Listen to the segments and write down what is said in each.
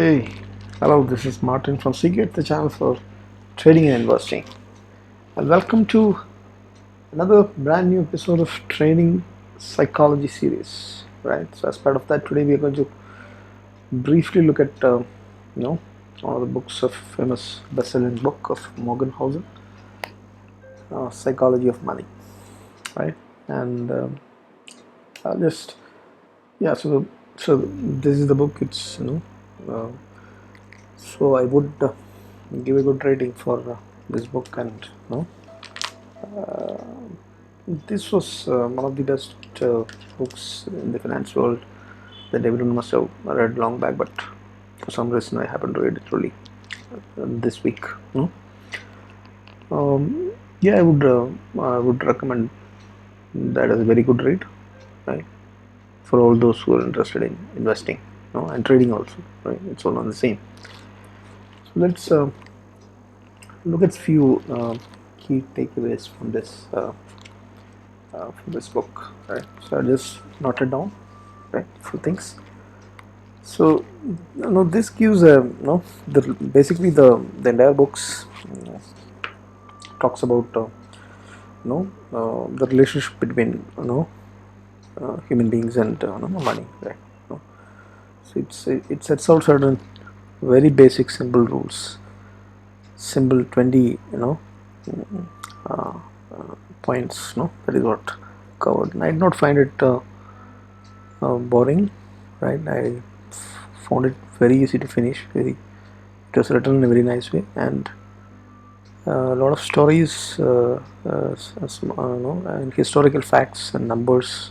Hey, hello, this is Martin from Seekedge, the channel for trading and investing. And welcome to another brand new episode of Trading Psychology series. Right. So as part of that, today we are going to briefly look at one of the books of famous best-selling book of Morgan Housel, Psychology of Money. Right. And I'll just so this is the book. It's Uh, so I would give a good rating for this book, and this was one of the best books in the finance world that everyone must have read long back, but for some reason I happened to read it really this week. Yeah, I would recommend that as a very good read, right? For all those who are interested in investing, and trading also, right? It's all on the same. So let's look at few key takeaways from this book, right? So I just noted down, right, few things. So this gives basically the entire books talks about the relationship between human beings and money, right? So it sets out certain very basic simple rules, simple 20 points. That is what covered, and I did not find it boring, right? I found it very easy to finish. It was written in a very nice way, and a lot of stories, and historical facts and numbers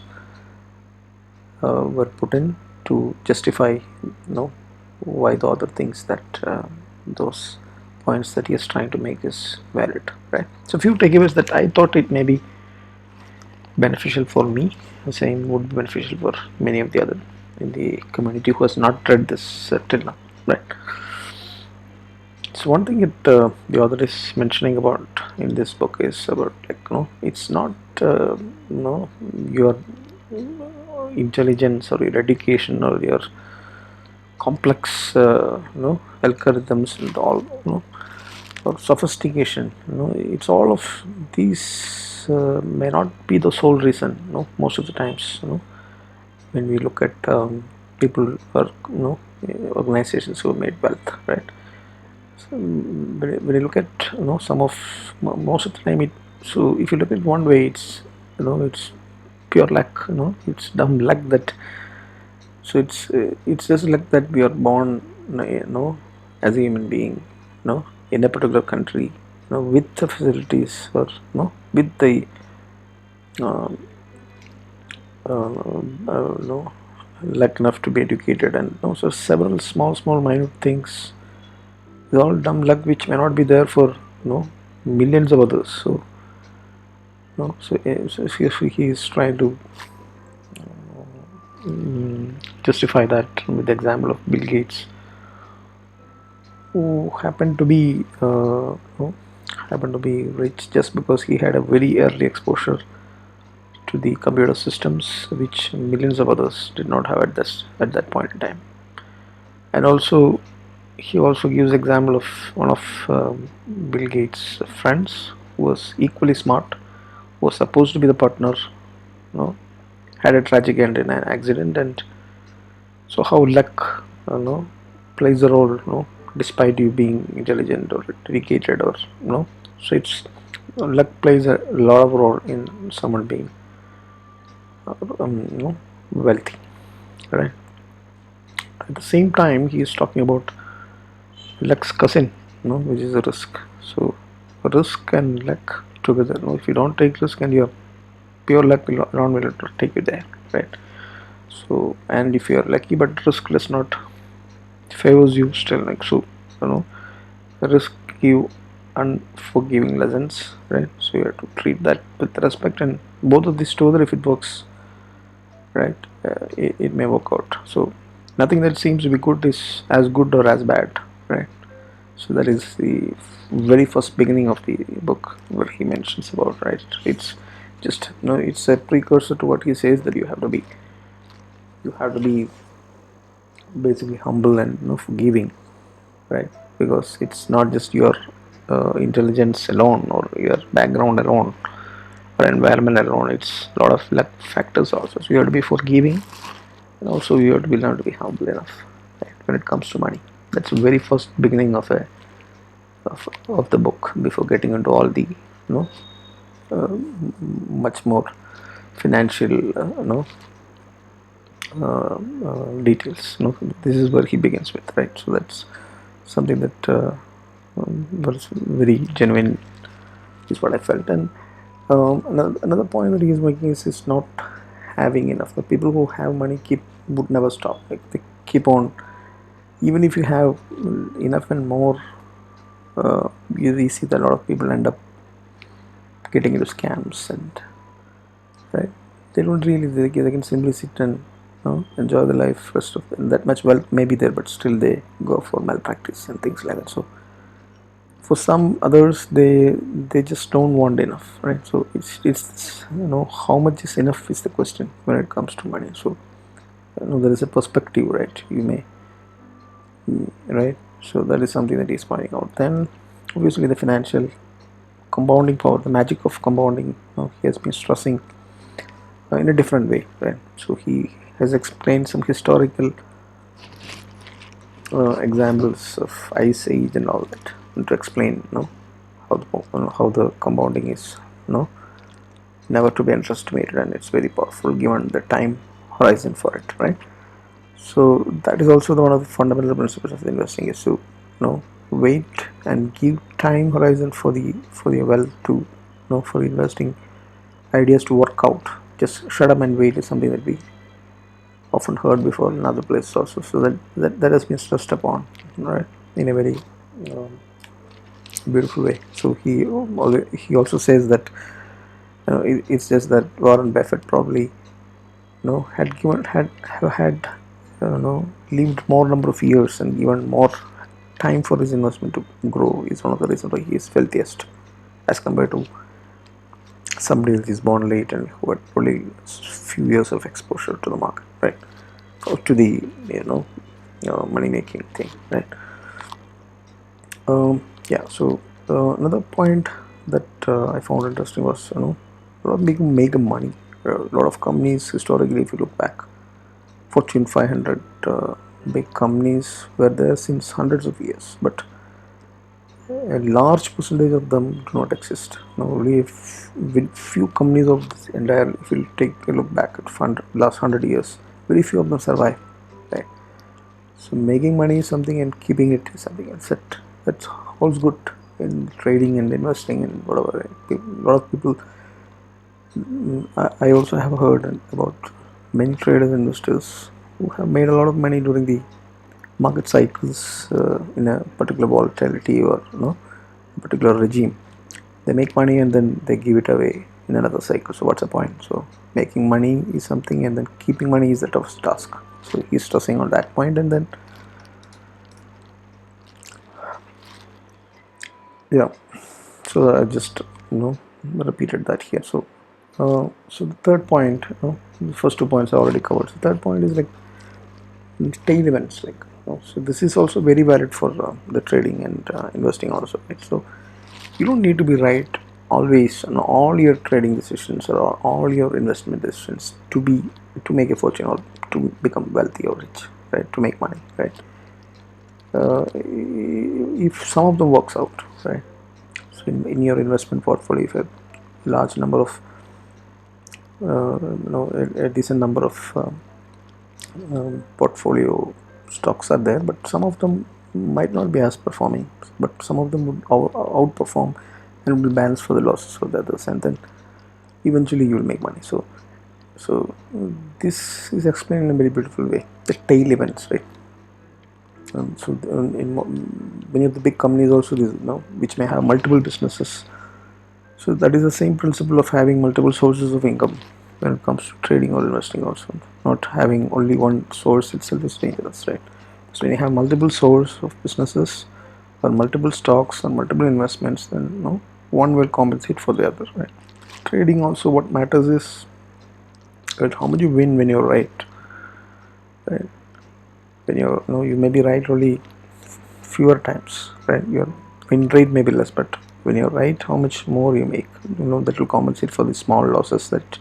were put in to justify, why the author thinks that those points that he is trying to make is valid, right? So, a few takeaways that I thought it may be beneficial for me, same would be beneficial for many of the other in the community who has not read this till now, right? So one thing that the author is mentioning about in this book is about, it's not your intelligence or your education or your complex algorithms and all, or sophistication. It's all of these may not be the sole reason. Most of the times, when we look at people or organizations who have made wealth, right? So when you look at most of the time, so if you look at one way, it's pure luck. It's dumb luck that. So it's just luck that we are born, as a human being, in a particular country, with the facilities, or with the uh, luck enough to be educated, and so several small minute things. It's all dumb luck which may not be there for millions of others. So so he is trying to justify that with the example of Bill Gates, who happened to be rich just because he had a very early exposure to the computer systems, which millions of others did not have at that point in time. And also, he also gives example of one of Bill Gates' friends who was equally smart, who was supposed to be the partner, had a tragic end in an accident. And so how luck plays a role, despite you being intelligent or educated, or so it's luck plays a lot of role in someone being wealthy, right? At the same time, he is talking about luck's cousin, which is a risk. So risk and luck together. If you don't take risk, and your pure luck will take you there, right? So, and if you are lucky but risk does not favors you still, risk give unforgiving lessons, right? So you have to treat that with respect, and both of these together, if it works, right, it may work out. So nothing that seems to be good is as good or as bad, right? So that is the very first beginning of the book where he mentions about, right? It's just it's a precursor to what he says, that you have to be basically humble and forgiving, right? Because it's not just your intelligence alone or your background alone or environment alone. It's a lot of luck factors also. So you have to be forgiving, and also you have to be learn to be humble enough, right, when it comes to money. That's the very first beginning of the book before getting into all the much more financial details. This is where he begins with, right? So that's something that was very genuine, is what I felt. And another point that he is making is not having enough. The people who have money would never stop. Like they keep on, even if you have enough and more. You see that a lot of people end up getting into scams, and right, they don't really, they can simply sit and enjoy the life. Rest of them, that much wealth may be there, but still they go for malpractice and things like that. So for some others, they just don't want enough, right? So it's how much is enough is the question when it comes to money. So there is a perspective, right? You may, right? So that is something that he's pointing out. Then obviously the financial compounding power, the magic of compounding, he has been stressing in a different way, right? So he has explained some historical examples of ice age and all that, and to explain how the compounding is never to be underestimated, and it's very powerful given the time horizon for it, right? So that is also one of the fundamental principles of the investing, is to wait and give time horizon for the wealth to for the investing ideas to work out. Just shut up and wait is something that we often heard before in other places also. So that has been stressed upon, right, in a very um, beautiful way. So he also says that it's just that Warren Buffett probably had given had lived more number of years and given more time for his investment to grow, is one of the reasons why he is wealthiest as compared to somebody else is born late and who had only few years of exposure to the market, right, or to the money making thing, right? Yeah. So another point that I found interesting was a lot of people make money. A lot of companies historically, if you look back, Fortune 500 big companies were there since hundreds of years, but a large percentage of them do not exist. Now, only with few companies of this entire, if you take a look back at last 100 years, very few of them survive. Right? So making money is something, and keeping it is something else. That's all's good in trading and investing and whatever. Right? A lot of people. I also have heard about many traders and investors who have made a lot of money during the market cycles in a particular volatility or a particular regime. They make money and then they give it away in another cycle. So what's the point? So making money is something, and then keeping money is the toughest task. So he's stressing on that point, and then yeah. So I just repeated that here. So the third point, the first 2 points I already covered. So the third point is like tail events, like so this is also very valid for the trading and investing also, right? So you don't need to be right always on all your trading decisions or all your investment decisions to make a fortune or to become wealthy or rich, right, to make money, right? If some of them works out, right, so in your investment portfolio, if a large number of a decent number of portfolio stocks are there, but some of them might not be as performing, but some of them would outperform and will balance for the losses of the others, and then eventually you will make money. So this is explained in a very beautiful way, the tail events, right? So in many of the big companies also, which may have multiple businesses. So that is the same principle of having multiple sources of income when it comes to trading or investing also. Not having only one source itself is dangerous, right? So when you have multiple sources of businesses or multiple stocks or multiple investments, then one will compensate for the other, right? Trading also, what matters is, right, how much you win when you're right, right? when you may be right only fewer times, right? Your win rate may be less, but when you're right, how much more you make, that will compensate for the small losses that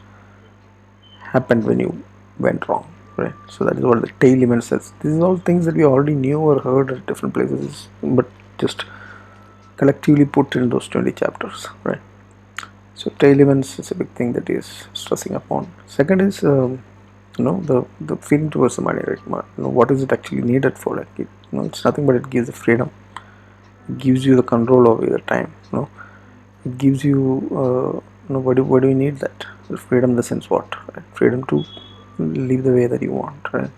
happened when you went wrong, right? So that is what the tail event says. These are all things that we already knew or heard at different places, but just collectively put in those 20 chapters, right? So tail events is a big thing that is stressing upon. Second is the feeling towards the money, right? What is it actually needed for? Like it's nothing but it gives the freedom. It gives you the control over your time. It gives you why do you need that? Freedom in the sense what? Right? Freedom to live the way that you want, right?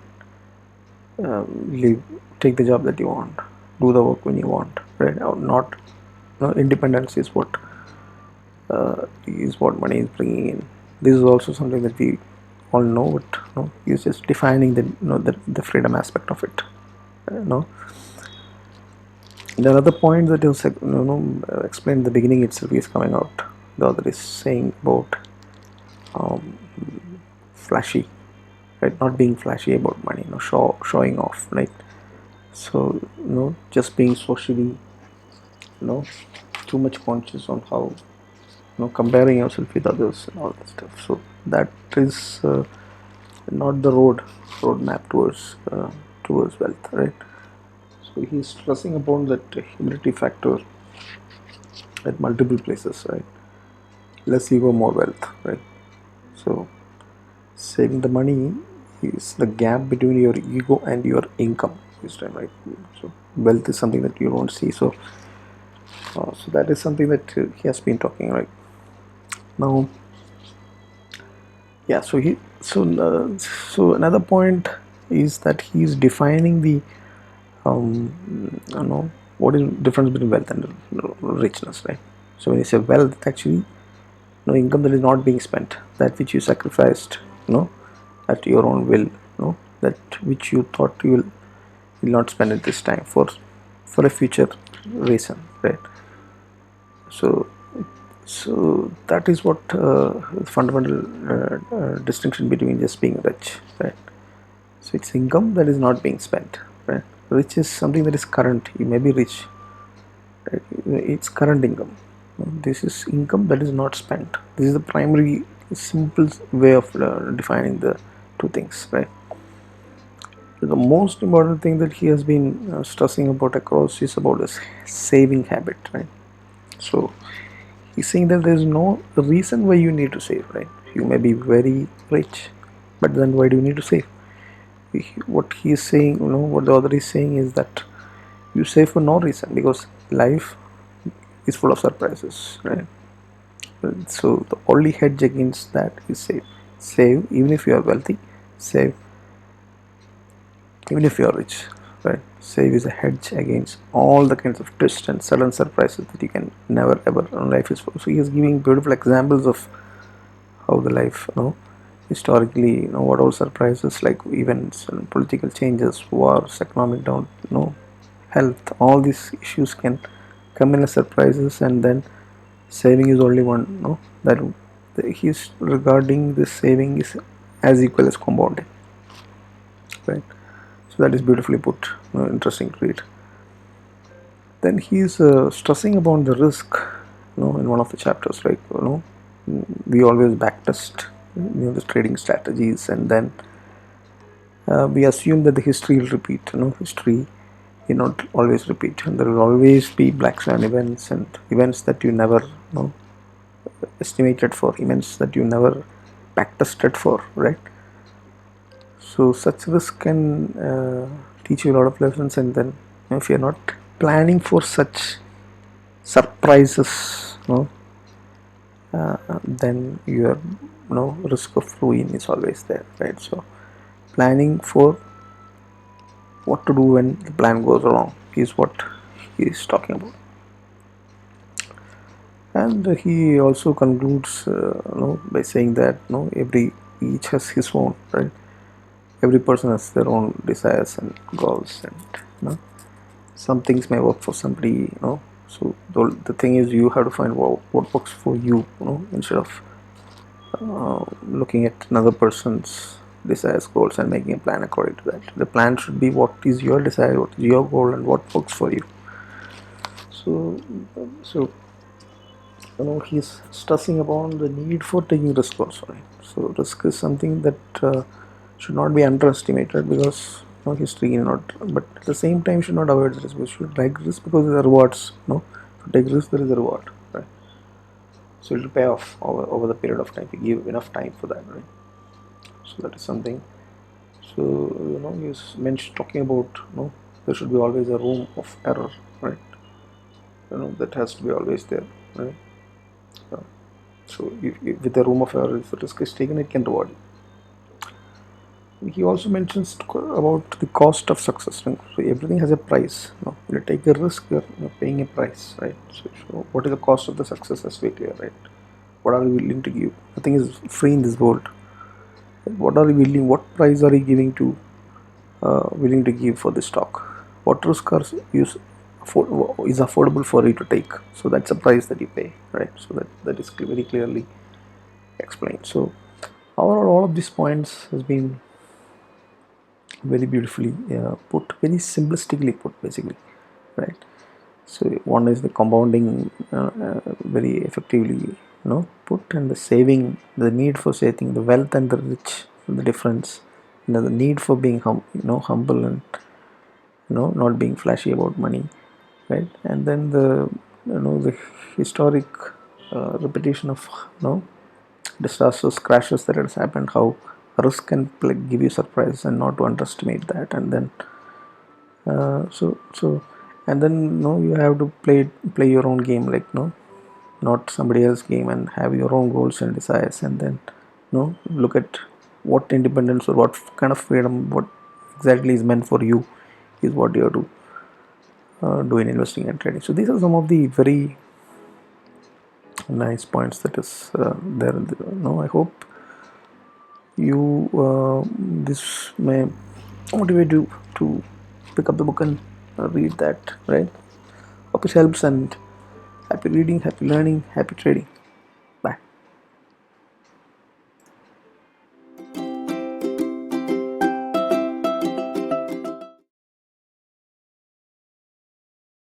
Live, take the job that you want, do the work when you want, right? Or not. Independence is what money is bringing in. This is also something that we all know, but he's just defining the freedom aspect of it. The other point that is explained in the beginning itself is coming out. The other is saying about flashy, right? Not being flashy about money, showing off, right? So just being socially, you know, too much conscious on how comparing yourself with others and all that stuff. So that is not the roadmap towards wealth, right? So he's stressing upon that humility factor at multiple places, right? Less ego, more wealth, right? So saving the money is the gap between your ego and your income this time, right? So wealth is something that you don't see. So that is something that he has been talking, right? Now, yeah. So another point is that he is defining the what is the difference between wealth and richness, right? So when you say wealth, actually income that is not being spent, that which you sacrificed, at your own will, that which you thought you will not spend at this time for a future reason, right? So so that is what fundamental distinction between just being rich, right? So it's income that is not being spent, right? Rich is something that is current. You may be rich, right? It's current income. This is income that is not spent. This is the primary simple way of defining the two things, right? The most important thing that he has been stressing about across is about this saving habit, right? So he's saying that there is no reason why you need to save, right? You may be very rich, but then why do you need to save? What he is saying, what the other is saying is that you save for no reason, because life is full of surprises, right? So the only hedge against that is save. Save even if you are wealthy. Save even if you are rich, right? Save is a hedge against all the kinds of twists and sudden surprises that you can never ever in life is full. So he is giving beautiful examples of how the life, historically, what all surprises like events and political changes, wars, economic down, health, all these issues can come in as surprises, and then saving is only one, that he's regarding this saving is as equal as compounding, right? So that is beautifully put, interesting to read. Then he's stressing about the risk, in one of the chapters, right? We always backtest, the trading strategies, and then we assume that the history will repeat. History will not always repeat, and there will always be black swan events and events that you never, estimated for, events that you never backtested for, right? So such risk can teach you a lot of lessons, and then if you're not planning for such surprises, then your risk of ruin is always there, right? So planning for what to do when the plan goes wrong is what he is talking about. And he also concludes by saying that each has his own, right? Every person has their own desires and goals, and some things may work for somebody, so the thing is you have to find what works for you, instead of looking at another person's desires, goals, and making a plan according to that. The plan should be what is your desire, what is your goal, and what works for you. So he's stressing upon the need for taking risk also. Right? So risk is something that should not be underestimated, because history not, but at the same time should not avoid risk. We should like risk because there are rewards. To take risk there is a reward, right? So it will pay off over the period of time. We give enough time for that, right? So that is something. So he's mentioned talking about there should be always a room of error, right? That has to be always there, right? So if with a room of error, if the risk is taken, it can reward you. He also mentions about the cost of success. So everything has a price. When you take a risk, you're paying a price, right? So what is the cost of the success? That's very clear, right? What are you willing to give? Nothing is free in this world. What are you willing? What price are you giving to willing to give for the stock? What risk is affordable for you to take? So that's a price that you pay, right? So that is very clearly explained. So overall, all of these points has been very beautifully put, very simplistically put, basically, right? So one is the compounding, very effectively put, and the saving, the need for saving, the wealth and the rich, the difference, the need for being humble, and not being flashy about money, right? And then the historic repetition of disasters, crashes that has happened, how risk can give you surprise, and not to underestimate that. And then so and then you have to play your own game, like not somebody else's game, and have your own goals and desires, and then look at what independence or what kind of freedom, what exactly is meant for you, is what you have to do in investing and trading. So these are some of the very nice points that is there. I hope you this may motivate you to pick up the book and read that, right? Hope it helps, and happy reading, happy learning, happy trading.